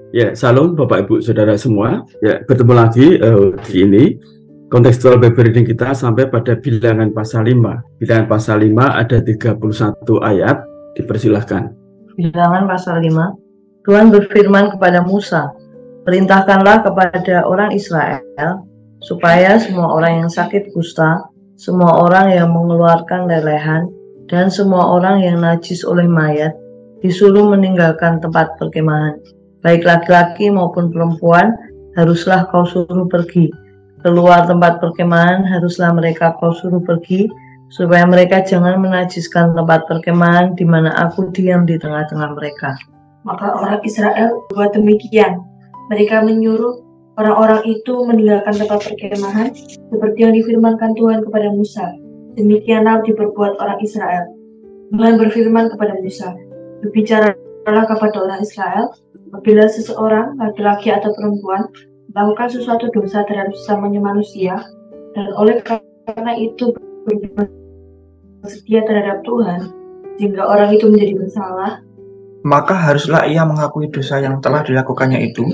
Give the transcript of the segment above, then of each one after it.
Ya, salam Bapak Ibu Saudara semua. Ya, bertemu lagi di ini. Kontekstual Bible reading kita sampai pada Bilangan pasal 5. Bilangan pasal 5 ada 31 ayat. Dipersilahkan. Bilangan pasal 5. Tuhan berfirman kepada Musa, "Perintahkanlah kepada orang Israel supaya semua orang yang sakit kusta, semua orang yang mengeluarkan lelehan, dan semua orang yang najis oleh mayat disuruh meninggalkan tempat perkemahan. Baik laki-laki maupun perempuan haruslah kau suruh pergi. Keluar tempat perkemahan haruslah mereka kau suruh pergi, supaya mereka jangan menajiskan tempat perkemahan di mana aku diam di tengah-tengah mereka." Maka orang Israel buat demikian. Mereka menyuruh orang-orang itu meninggalkan tempat perkemahan seperti yang difirmankan Tuhan kepada Musa. Demikianlah diperbuat orang Israel. Tuhan berfirman kepada Musa, "Berbicaralah kepada orang Israel, apabila seseorang, laki-laki atau perempuan, melakukan sesuatu dosa terhadap sesamanya manusia, dan oleh karena itu bersedia terhadap Tuhan, sehingga orang itu menjadi bersalah, maka haruslah ia mengakui dosa yang telah dilakukannya itu,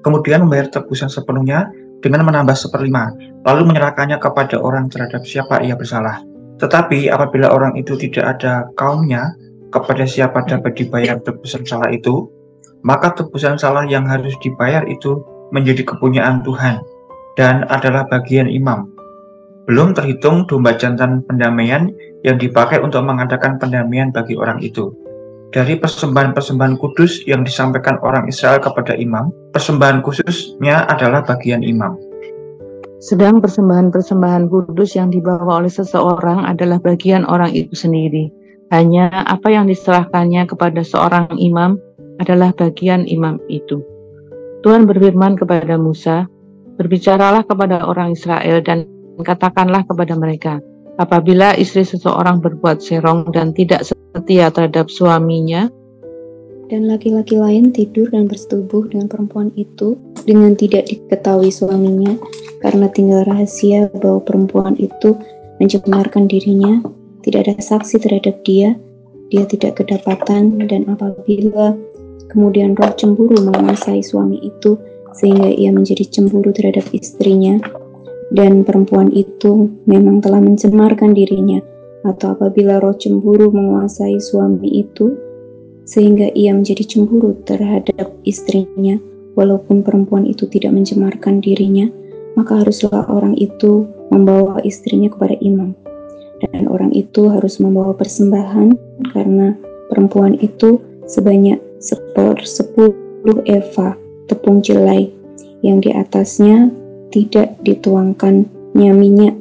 kemudian membayar tebusan sepenuhnya dengan menambah 1/5, lalu menyerahkannya kepada orang terhadap siapa ia bersalah. Tetapi apabila orang itu tidak ada kaumnya, kepada siapa dapat dibayar tebusan salah itu, maka tebusan salah yang harus dibayar itu menjadi kepunyaan Tuhan dan adalah bagian imam. Belum terhitung domba jantan pendamaian yang dipakai untuk mengadakan pendamaian bagi orang itu. Dari persembahan-persembahan kudus yang disampaikan orang Israel kepada imam, persembahan khususnya adalah bagian imam. Sedang persembahan-persembahan kudus yang dibawa oleh seseorang adalah bagian orang itu sendiri. Hanya apa yang diserahkannya kepada seorang imam adalah bagian imam itu. Tuhan berfirman kepada Musa, "Berbicaralah kepada orang Israel dan katakanlah kepada mereka, apabila istri seseorang berbuat serong dan tidak setia terhadap suaminya, dan laki-laki lain tidur dan bersetubuh dengan perempuan itu dengan tidak diketahui suaminya, karena tinggal rahasia bahwa perempuan itu mencemarkan dirinya, tidak ada saksi terhadap dia tidak kedapatan, dan apabila kemudian roh cemburu menguasai suami itu sehingga ia menjadi cemburu terhadap istrinya, dan perempuan itu memang telah mencemarkan dirinya, atau apabila roh cemburu menguasai suami itu sehingga ia menjadi cemburu terhadap istrinya, walaupun perempuan itu tidak mencemarkan dirinya, maka haruslah orang itu membawa istrinya kepada imam. Dan orang itu harus membawa persembahan karena perempuan itu sebanyak 10 eva tepung jelai yang di atasnya tidak dituangkannya minyak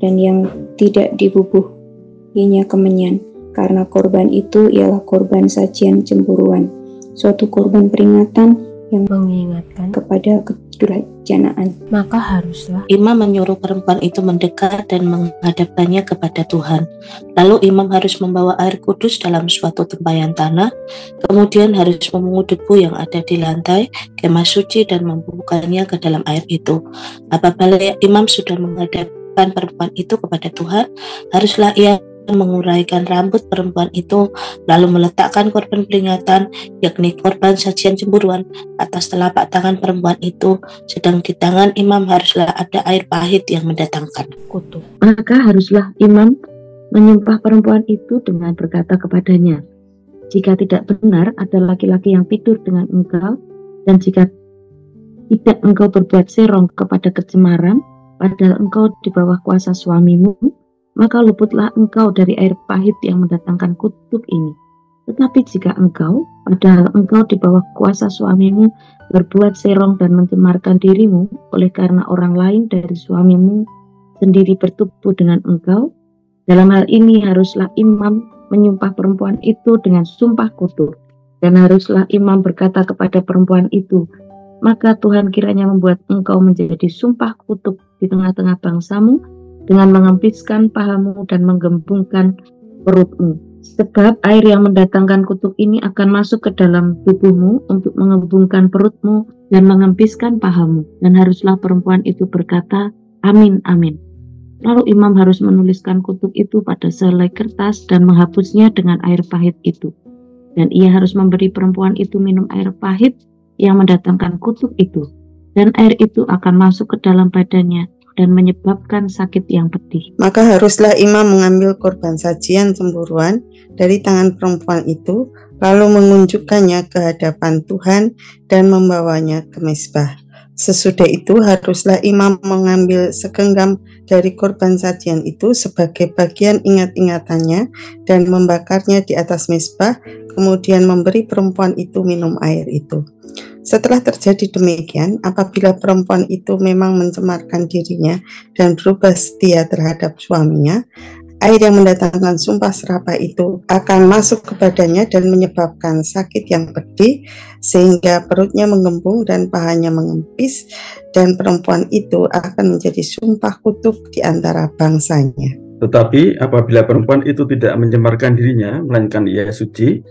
dan yang tidak dibubuhinya kemenyan, karena korban itu ialah korban sajian cemburuan, suatu korban peringatan yang mengingatkan kepada kedurjanaan. Maka haruslah imam menyuruh perempuan itu mendekat dan menghadapkannya kepada Tuhan. Lalu imam harus membawa air kudus dalam suatu tempayan tanah, kemudian harus memungut debu yang ada di lantai kemah suci dan membubuhkannya ke dalam air itu. Apabila imam sudah menghadapkan perempuan itu kepada Tuhan, haruslah ia menguraikan rambut perempuan itu, lalu meletakkan korban peringatan, yakni korban sajian cemburuan, atas telapak tangan perempuan itu, sedang di tangan imam haruslah ada air pahit yang mendatangkan kutu. Maka haruslah imam menyumpah perempuan itu dengan berkata kepadanya, "Jika tidak benar ada laki-laki yang tidur dengan engkau, dan jika tidak engkau berbuat serong kepada kecemaran, padahal engkau di bawah kuasa suamimu, maka luputlah engkau dari air pahit yang mendatangkan kutuk ini. Tetapi jika engkau, padahal engkau di bawah kuasa suamimu, berbuat serong dan mencemarkan dirimu oleh karena orang lain dari suamimu sendiri bertubuh dengan engkau, dalam hal ini haruslah imam menyumpah perempuan itu dengan sumpah kutuk, dan haruslah imam berkata kepada perempuan itu, maka Tuhan kiranya membuat engkau menjadi sumpah kutuk di tengah-tengah bangsamu, dengan mengempiskan pahamu dan menggembungkan perutmu. Sebab air yang mendatangkan kutuk ini akan masuk ke dalam tubuhmu untuk mengembungkan perutmu dan mengempiskan pahamu. Dan haruslah perempuan itu berkata, amin, amin. Lalu imam harus menuliskan kutuk itu pada selai kertas dan menghapusnya dengan air pahit itu. Dan ia harus memberi perempuan itu minum air pahit yang mendatangkan kutuk itu, dan air itu akan masuk ke dalam badannya dan menyebabkan sakit yang pedih. Maka haruslah imam mengambil korban sajian cemburuan dari tangan perempuan itu, lalu mengunjukkannya ke hadapan Tuhan dan membawanya ke mezbah. Sesudah itu haruslah imam mengambil segenggam dari korban sajian itu sebagai bagian ingat-ingatannya dan membakarnya di atas mezbah, kemudian memberi perempuan itu minum air itu. Setelah terjadi demikian, apabila perempuan itu memang mencemarkan dirinya dan berubah setia terhadap suaminya, air yang mendatangkan sumpah serapah itu akan masuk ke badannya dan menyebabkan sakit yang pedih, sehingga perutnya menggembung dan pahanya mengempis, dan perempuan itu akan menjadi sumpah kutuk di antara bangsanya. Tetapi apabila perempuan itu tidak mencemarkan dirinya, melainkan ia suci,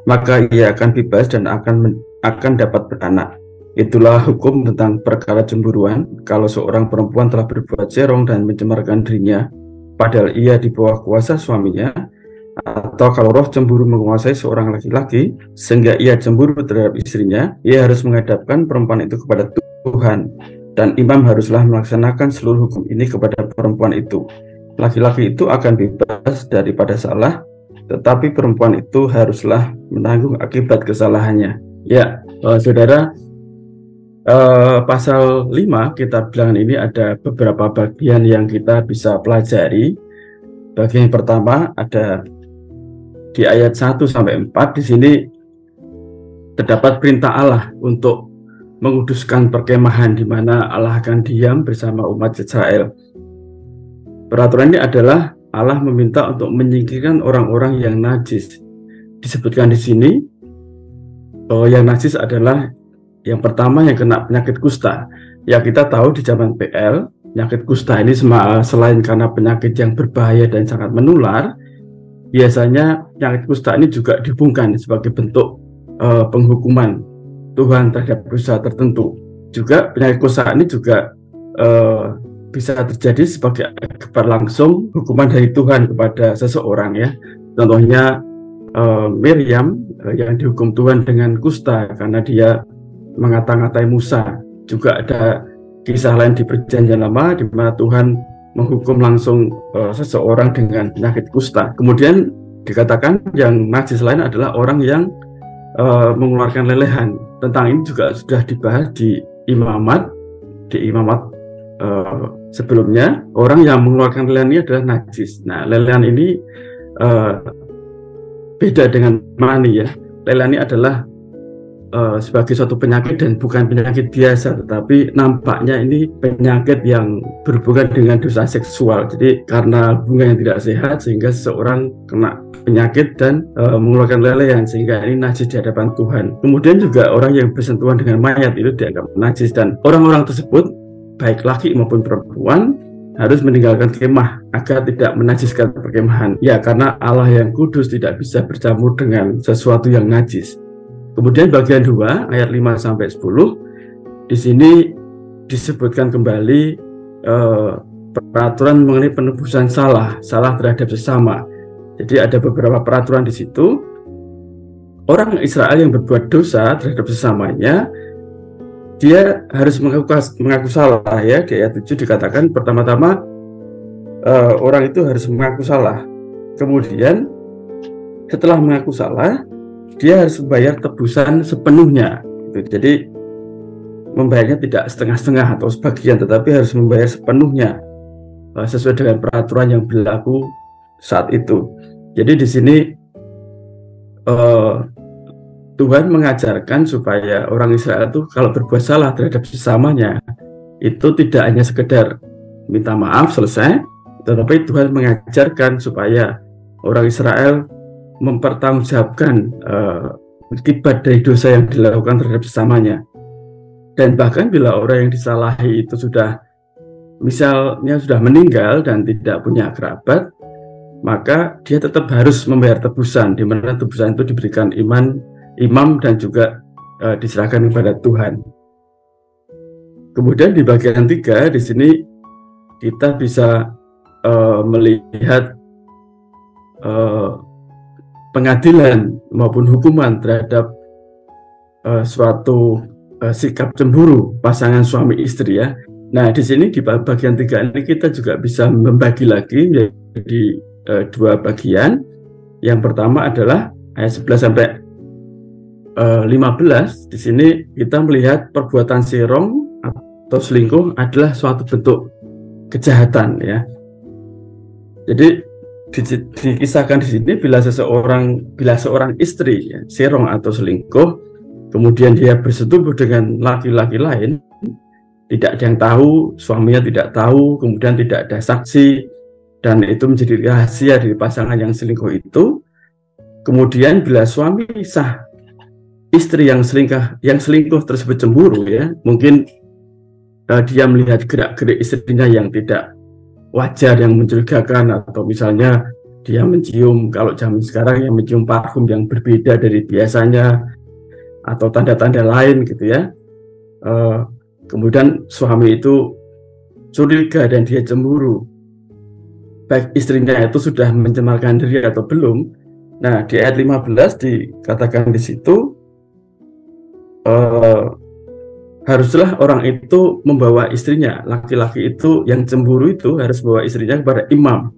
maka ia akan bebas dan akan dapat beranak. Itulah hukum tentang perkara cemburuan. Kalau seorang perempuan telah berbuat serong dan mencemarkan dirinya, padahal ia di bawah kuasa suaminya, atau kalau roh cemburu menguasai seorang laki-laki sehingga ia cemburu terhadap istrinya, ia harus menghadapkan perempuan itu kepada Tuhan, dan imam haruslah melaksanakan seluruh hukum ini kepada perempuan itu. Laki-laki itu akan bebas daripada salah, tetapi perempuan itu haruslah menanggung akibat kesalahannya. Ya, saudara, pasal 5 kitab Bilangan ini ada beberapa bagian yang kita bisa pelajari. Bagian yang pertama ada di ayat 1 sampai 4. Di sini terdapat perintah Allah untuk menguduskan perkemahan di mana Allah akan diam bersama umat Israel. Peraturan ini adalah Allah meminta untuk menyingkirkan orang-orang yang najis. Disebutkan di sini bahwa yang najis adalah yang pertama yang kena penyakit kusta. Ya, kita tahu di zaman PL, penyakit kusta ini selain karena penyakit yang berbahaya dan sangat menular, biasanya penyakit kusta ini juga dihubungkan sebagai bentuk penghukuman Tuhan terhadap dosa tertentu. Juga penyakit kusta ini juga bisa terjadi sebagai akibat langsung hukuman dari Tuhan kepada seseorang, ya. Contohnya Miriam yang dihukum Tuhan dengan kusta karena dia mengata-ngatai Musa. Juga ada kisah lain di Perjanjian Lama di mana Tuhan menghukum langsung seseorang dengan penyakit kusta. Kemudian dikatakan yang najis lain adalah orang yang mengeluarkan lelehan. Tentang ini juga sudah dibahas di imamat sebelumnya. Orang yang mengeluarkan lelehan ini adalah najis. Nah, lelehan ini beda dengan mani, ya. Lelehan ini adalah sebagai suatu penyakit dan bukan penyakit biasa, tetapi nampaknya ini penyakit yang berhubungan dengan dosa seksual. Jadi karena hubungan yang tidak sehat sehingga seseorang kena penyakit dan mengeluarkan lelehan, sehingga ini najis di hadapan Tuhan. Kemudian juga orang yang bersentuhan dengan mayat itu dianggap najis, dan orang-orang tersebut baik laki maupun perempuan harus meninggalkan kemah agar tidak menajiskan perkemahan. Ya, karena Allah yang kudus tidak bisa bercampur dengan sesuatu yang najis. Kemudian bagian 2 ayat 5 sampai 10 di sini disebutkan kembali peraturan mengenai penebusan salah terhadap sesama. Jadi ada beberapa peraturan di situ. Orang Israel yang berbuat dosa terhadap sesamanya, dia harus mengaku salah, ya. Di ayat 7 dikatakan pertama-tama orang itu harus mengaku salah. Kemudian setelah mengaku salah, dia harus membayar tebusan sepenuhnya. Jadi membayarnya tidak setengah-setengah atau sebagian, tetapi harus membayar sepenuhnya sesuai dengan peraturan yang berlaku saat itu. Jadi di sini Tuhan mengajarkan supaya orang Israel itu kalau berbuat salah terhadap sesamanya itu tidak hanya sekedar minta maaf selesai, tetapi Tuhan mengajarkan supaya orang Israel mempertanggungjawabkan akibat dari dosa yang dilakukan terhadap sesamanya. Dan bahkan bila orang yang disalahi itu misalnya sudah meninggal dan tidak punya kerabat, maka dia tetap harus membayar tebusan, di mana tebusan itu diberikan imam dan juga diserahkan kepada Tuhan. Kemudian di bagian 3 di sini kita bisa melihat pengadilan maupun hukuman terhadap suatu sikap cemburu pasangan suami istri ya. Nah, di sini di bagian 3 ini kita juga bisa membagi lagi menjadi 2 bagian. Yang pertama adalah ayat 11 sampai 15. Di sini kita melihat perbuatan serong atau selingkuh adalah suatu bentuk kejahatan ya. Jadi dikisahkan di sini bila seorang istri ya, serong atau selingkuh, kemudian dia bersetubuh dengan laki-laki lain, tidak ada yang tahu, suaminya tidak tahu, kemudian tidak ada saksi, dan itu menjadi rahasia dari pasangan yang selingkuh itu. Kemudian bila suami sah istri yang selingkuh tersebut cemburu ya, mungkin dia melihat gerak-gerik istrinya yang tidak wajar, yang mencurigakan, atau misalnya dia mencium, kalau zaman sekarang yang mencium parfum yang berbeda dari biasanya, atau tanda-tanda lain gitu ya. Kemudian suami itu curiga dan dia cemburu, baik istrinya itu sudah mencemarkan diri atau belum. Nah, di ayat 15 dikatakan di situ, haruslah orang itu membawa istrinya, laki-laki itu yang cemburu itu harus membawa istrinya kepada imam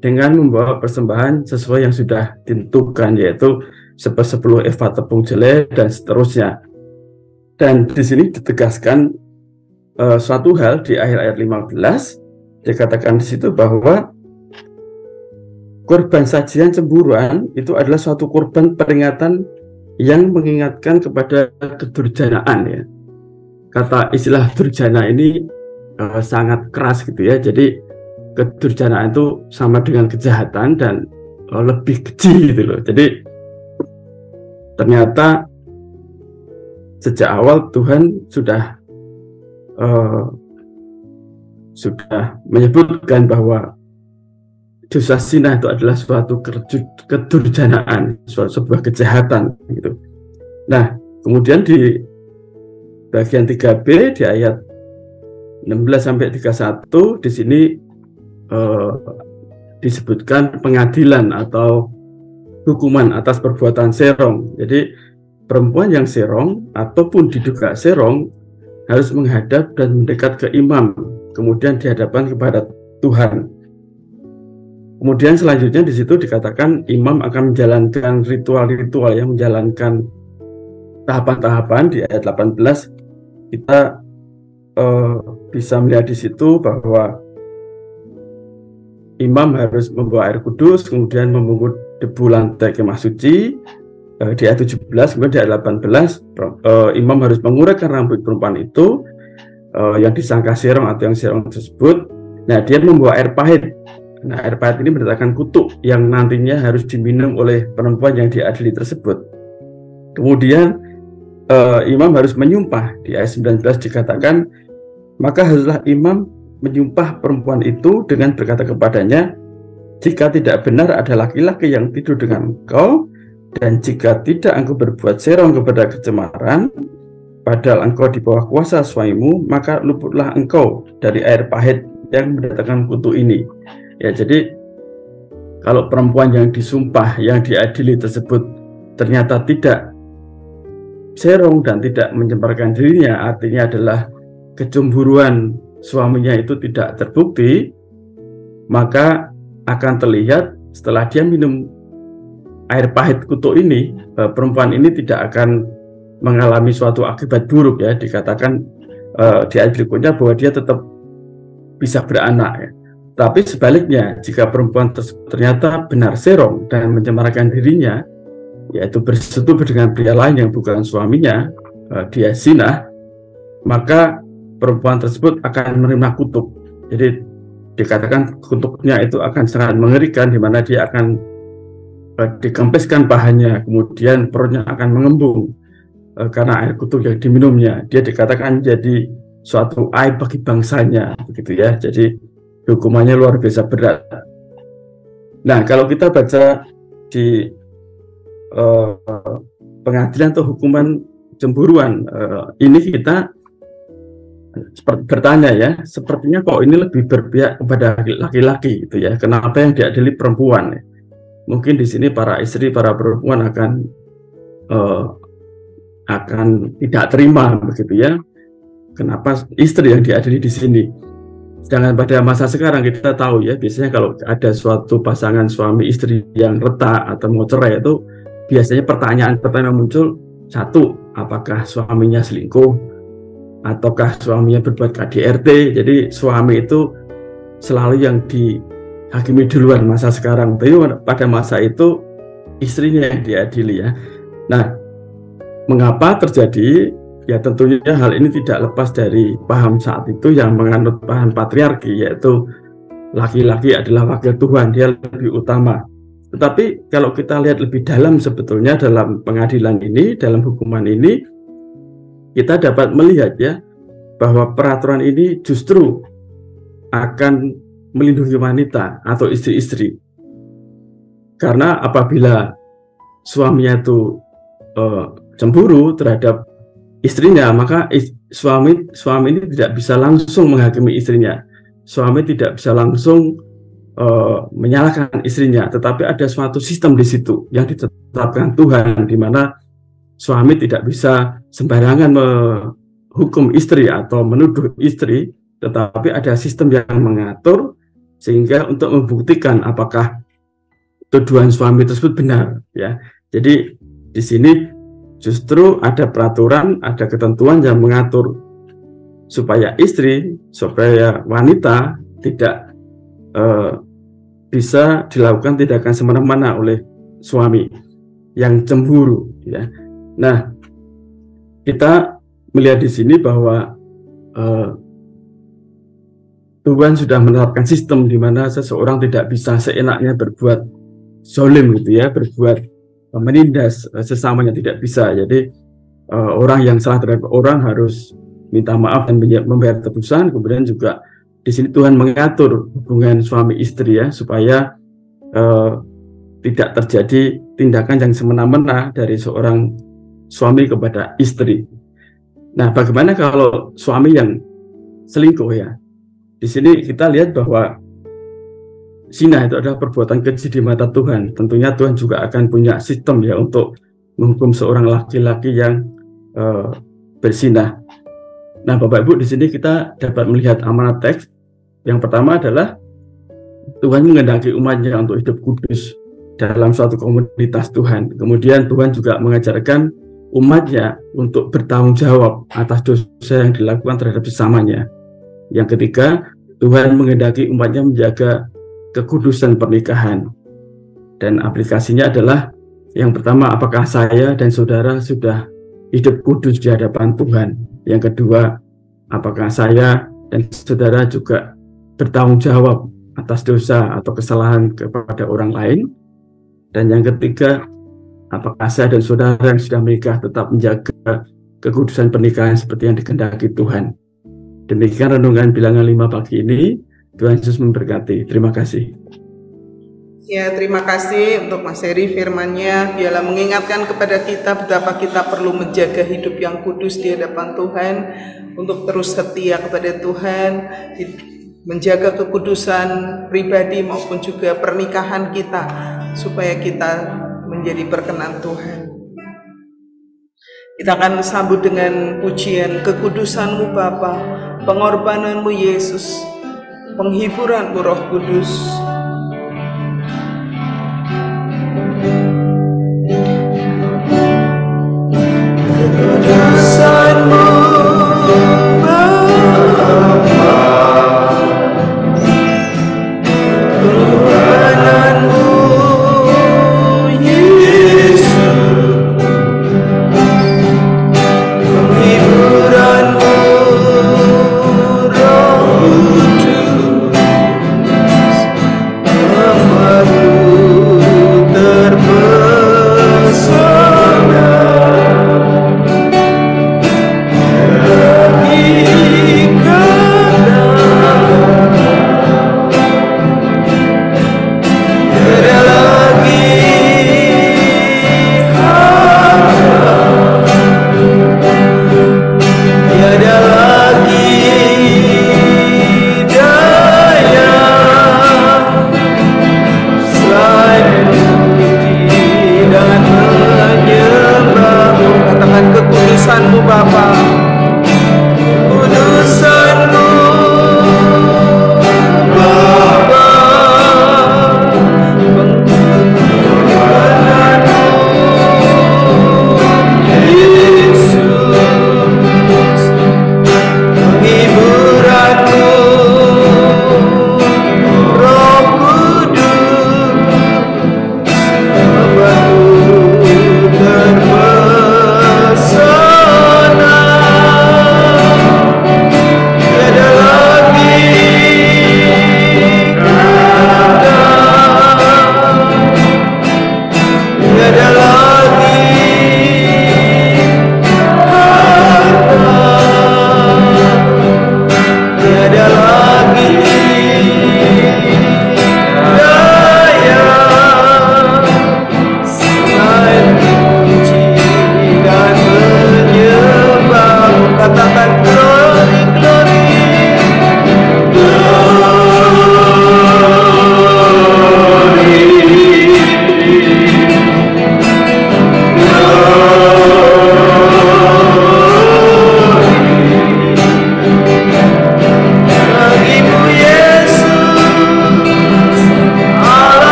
dengan membawa persembahan sesuai yang sudah ditentukan, yaitu 10 eva tepung jeleh dan seterusnya. Dan di sini ditegaskan suatu hal di akhir ayat 15, dikatakan di situ bahwa korban sajian cemburuan itu adalah suatu korban peringatan yang mengingatkan kepada kedurjanaan ya. Kata istilah durjana ini sangat keras gitu ya. Jadi kedurjanaan itu sama dengan kejahatan dan lebih keji gitu loh. Jadi ternyata sejak awal Tuhan sudah menyebutkan bahwa dosa zina itu adalah suatu kedurjanaan, sebuah kejahatan gitu. Nah, kemudian di bagian 3b di ayat 16 sampai 31 di sini disebutkan pengadilan atau hukuman atas perbuatan serong. Jadi perempuan yang serong ataupun diduga serong harus menghadap dan mendekat ke imam, kemudian dihadapkan kepada Tuhan. Kemudian selanjutnya di situ dikatakan imam akan menjalankan ritual-ritual, yang menjalankan tahapan-tahapan. Di ayat 18 kita bisa melihat di situ bahwa imam harus membawa air kudus, kemudian memungut debu lantai kemah suci. Di ayat 17, kemudian di ayat 18 imam harus menguraikan rambut perempuan itu yang disangka serong atau yang serong tersebut. Nah, dia membawa air pahit. Nah, air pahit ini mendatangkan kutuk yang nantinya harus diminum oleh perempuan yang diadili tersebut. Kemudian imam harus menyumpah. Di ayat 19 dikatakan, maka haruslah imam menyumpah perempuan itu dengan berkata kepadanya, jika tidak benar ada laki-laki yang tidur dengan engkau, dan jika tidak engkau berbuat serong kepada kecemaran, padahal engkau di bawah kuasa suamimu, maka luputlah engkau dari air pahit yang mendatangkan kutuk ini. Ya, jadi kalau perempuan yang disumpah, yang diadili tersebut ternyata tidak serong dan tidak mencemarkan dirinya, artinya adalah kecemburuan suaminya itu tidak terbukti, maka akan terlihat setelah dia minum air pahit kutuk ini, perempuan ini tidak akan mengalami suatu akibat buruk ya. Dikatakan di ayat berikutnya bahwa dia tetap bisa beranak ya. Tapi sebaliknya, jika perempuan tersebut ternyata benar serong dan mencemarkan dirinya, yaitu bersetubuh dengan pria lain yang bukan suaminya, dia zina, maka perempuan tersebut akan menerima kutuk. Jadi dikatakan kutuknya itu akan sangat mengerikan, di mana dia akan dikempiskan pahanya, kemudian perutnya akan mengembung karena air kutuk yang diminumnya. Dia dikatakan jadi suatu aib bagi bangsanya, begitu ya. Jadi hukumannya luar biasa berat. Nah, kalau kita baca di pengadilan atau hukuman cemburuan ini, kita bertanya ya, sepertinya kok ini lebih berpihak kepada laki-laki gitu ya. Kenapa yang diadili perempuan ya? Mungkin di sini para istri, para perempuan akan akan tidak terima begitu ya. Kenapa istri yang diadili di sini? Sedangkan pada masa sekarang kita tahu ya, biasanya kalau ada suatu pasangan suami istri yang retak atau mau cerai itu biasanya pertanyaan pertama muncul, satu, apakah suaminya selingkuh ataukah suaminya berbuat KDRT. Jadi suami itu selalu yang dihakimi duluan masa sekarang. Tapi pada masa itu istrinya yang diadili ya. Nah, mengapa terjadi? Ya tentunya hal ini tidak lepas dari paham saat itu yang menganut paham patriarki, yaitu laki-laki adalah wakil Tuhan, dia lebih utama. Tetapi kalau kita lihat lebih dalam sebetulnya dalam pengadilan ini, dalam hukuman ini, kita dapat melihat ya bahwa peraturan ini justru akan melindungi wanita atau istri-istri. Karena apabila suaminya itu cemburu terhadap istrinya, maka suami ini tidak bisa langsung menghakimi istrinya. Suami tidak bisa langsung menyalahkan istrinya, tetapi ada suatu sistem di situ yang ditetapkan Tuhan, di mana suami tidak bisa sembarangan menghukum istri atau menuduh istri, tetapi ada sistem yang mengatur sehingga untuk membuktikan apakah tuduhan suami tersebut benar ya. Jadi di sini justru ada peraturan, ada ketentuan yang mengatur supaya supaya wanita tidak bisa dilakukan tindakan semena-mena oleh suami yang cemburu ya. Nah, kita melihat di sini bahwa Tuhan sudah menerapkan sistem di mana seseorang tidak bisa seenaknya berbuat zalim gitu ya, berbuat menindas sesamanya, tidak bisa. Jadi orang yang salah terhadap orang harus minta maaf dan membayar tebusan. Kemudian juga di sini Tuhan mengatur hubungan suami istri ya, supaya tidak terjadi tindakan yang semena-mena dari seorang suami kepada istri. Nah, bagaimana kalau suami yang selingkuh ya? Di sini kita lihat bahwa zina itu adalah perbuatan keji di mata Tuhan. Tentunya Tuhan juga akan punya sistem ya untuk menghukum seorang laki-laki yang berzina. Nah, Bapak Ibu, di sini kita dapat melihat amanat teks. Yang pertama adalah Tuhan menghendaki umatnya untuk hidup kudus dalam suatu komunitas Tuhan. Kemudian Tuhan juga mengajarkan umatnya untuk bertanggung jawab atas dosa yang dilakukan terhadap sesamanya. Yang ketiga, Tuhan menghendaki umatnya menjaga kekudusan pernikahan. Dan aplikasinya adalah yang pertama, apakah saya dan saudara sudah hidup kudus di hadapan Tuhan? Yang kedua, apakah saya dan saudara juga bertanggung jawab atas dosa atau kesalahan kepada orang lain? Dan yang ketiga, apakah saya dan saudara yang sudah menikah tetap menjaga kekudusan pernikahan seperti yang dikehendaki Tuhan? Demikian renungan bilangan 5 pagi ini. Tuhan Yesus memberkati. Terima kasih. Ya, terima kasih untuk Mas Heri firman-Nya. Biarlah mengingatkan kepada kita betapa kita perlu menjaga hidup yang kudus di hadapan Tuhan, untuk terus setia kepada Tuhan, menjaga kekudusan pribadi maupun juga pernikahan kita, supaya kita menjadi berkenan Tuhan. Kita akan sambut dengan pujian kekudusan-Mu Bapa, pengorbanan-Mu Yesus, penghiburan-Mu Roh Kudus. Kekudusan-Mu Bapa, pengorbanan-Mu Yesus, penghiburan-Mu Roh Kudus.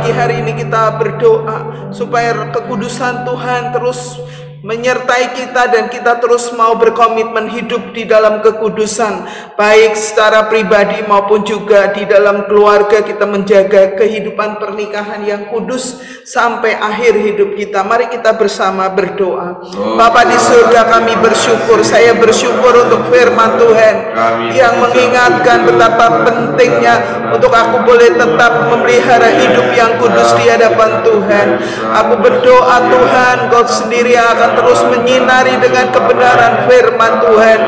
pagi hari ini kita berdoa supaya kekudusan Tuhan terus menyertai kita dan kita terus mau berkomitmen hidup di dalam kekudusan, baik secara pribadi maupun juga di dalam keluarga. Kita menjaga kehidupan pernikahan yang kudus sampai akhir hidup kita. Mari kita bersama berdoa. Bapa di surga, kami bersyukur, saya bersyukur untuk firman Tuhan yang mengingatkan betapa pentingnya untuk aku boleh tetap memelihara hidup yang kudus di hadapan Tuhan. Aku berdoa Tuhan, Kau sendiri akan terus menyinari dengan kebenaran firman Tuhan,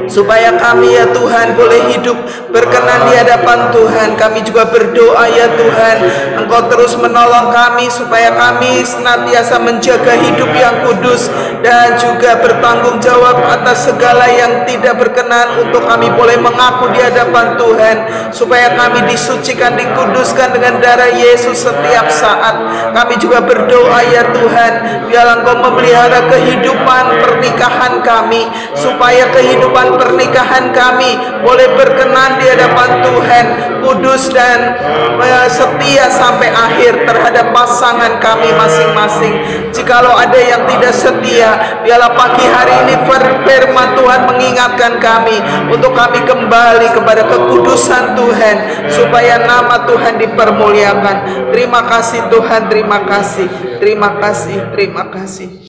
supaya kami ya Tuhan boleh hidup berkenan di hadapan Tuhan. Kami juga berdoa ya Tuhan, Engkau terus menolong kami supaya kami senantiasa menjaga hidup yang kudus dan juga bertanggung jawab atas segala yang tidak berkenan, untuk kami boleh mengaku di hadapan Tuhan, supaya kami disucikan, dikuduskan dengan darah Yesus setiap saat. Kami juga berdoa ya Tuhan, biarlah Engkau memelihara kehidupan pernikahan kami, supaya kehidupan pernikahan kami boleh berkenan di hadapan Tuhan, kudus dan setia sampai akhir terhadap pasangan kami masing-masing. Jikalau ada yang tidak setia, biarlah pagi hari ini firman Tuhan mengingatkan kami untuk kami kembali kepada kekudusan Tuhan, supaya nama Tuhan dipermuliakan. Terima kasih Tuhan, terima kasih, terima kasih, terima kasih.